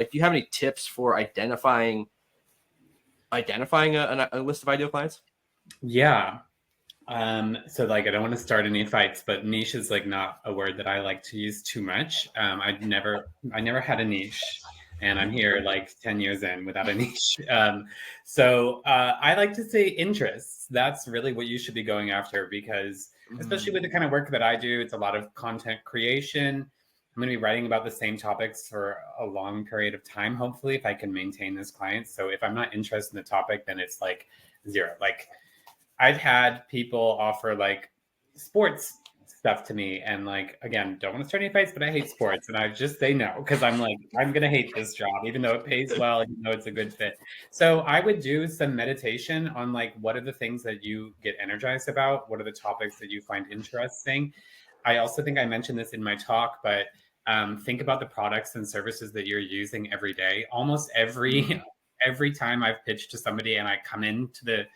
Like, do you have any tips for identifying a list of ideal clients? Yeah. So like I don't want to start any fights, but niche is like not a word that I like to use too much. I never had a niche, and I'm here like 10 years in without a niche. So I like to say interests. That's really what you should be going after, because especially with the kind of work that I do, it's a lot of content creation. I'm going to be writing about the same topics for a long period of time, hopefully, if I can maintain this client. So if I'm not interested in the topic, then it's like zero. Like I've had people offer like sports stuff to me, and like again, don't want to start any fights, but I hate sports, and I just say no because I'm like, I'm gonna hate this job, even though it pays well, even though it's a good fit. So I would do some meditation on like what are the things that you get energized about, what are the topics that you find interesting. I also think I mentioned this in my talk, but think about the products and services that you're using every day. Almost every time I've pitched to somebody and I come into the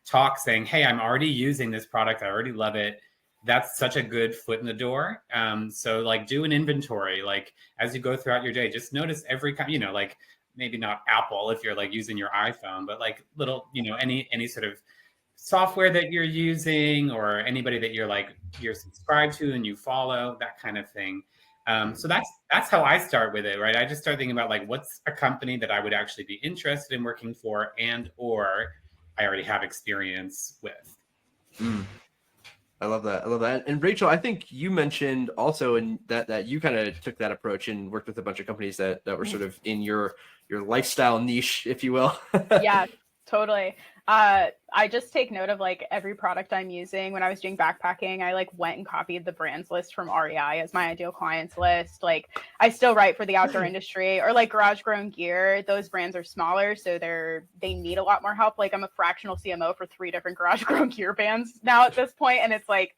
talk saying, hey, I'm already using this product, I already love it, that's such a good foot in the door. So like do an inventory, like as you go throughout your day, just notice every kind, like maybe not Apple if you're like using your iPhone, but like little, any sort of software that you're using, or anybody that you're subscribed to and you follow, that kind of thing. So that's how I start with it, right? I just start thinking about like what's a company that I would actually be interested in working for, and or I already have experience with. I love that. I love that. And Rachel, I think you mentioned also in that you kind of took that approach and worked with a bunch of companies that were sort of in your lifestyle niche, if you will. Yeah, totally. I just take note of like every product I'm using. When I was doing backpacking, I like went and copied the brands list from REI as my ideal clients list. Like I still write for the outdoor industry, or like Garage Grown Gear. Those brands are smaller, so they need a lot more help. Like I'm a fractional CMO for 3 different Garage Grown Gear brands now at this point, and it's like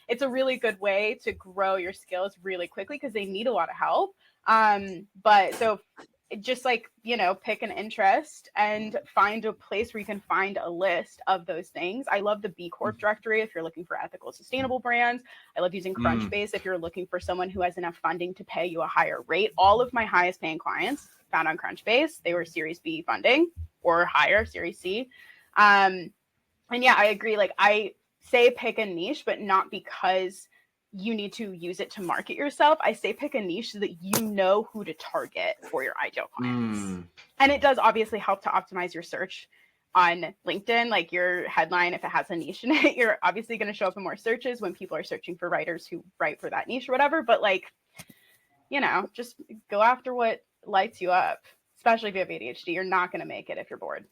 it's a really good way to grow your skills really quickly because they need a lot of help. But so just like, pick an interest and find a place where you can find a list of those things. I love the B Corp directory if you're looking for ethical, sustainable brands. I love using Crunchbase if you're looking for someone who has enough funding to pay you a higher rate. All of my highest paying clients found on Crunchbase, they were Series B funding or higher, Series C. And yeah, I agree. Like I say pick a niche, but not because you need to use it to market yourself. I say pick a niche so that you know who to target for your ideal clients. And it does obviously help to optimize your search on LinkedIn. Like your headline, if it has a niche in it, you're obviously going to show up in more searches when people are searching for writers who write for that niche or whatever. But like, just go after what lights you up, especially if you have ADHD. You're not going to make it if you're bored.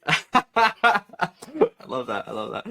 I love that.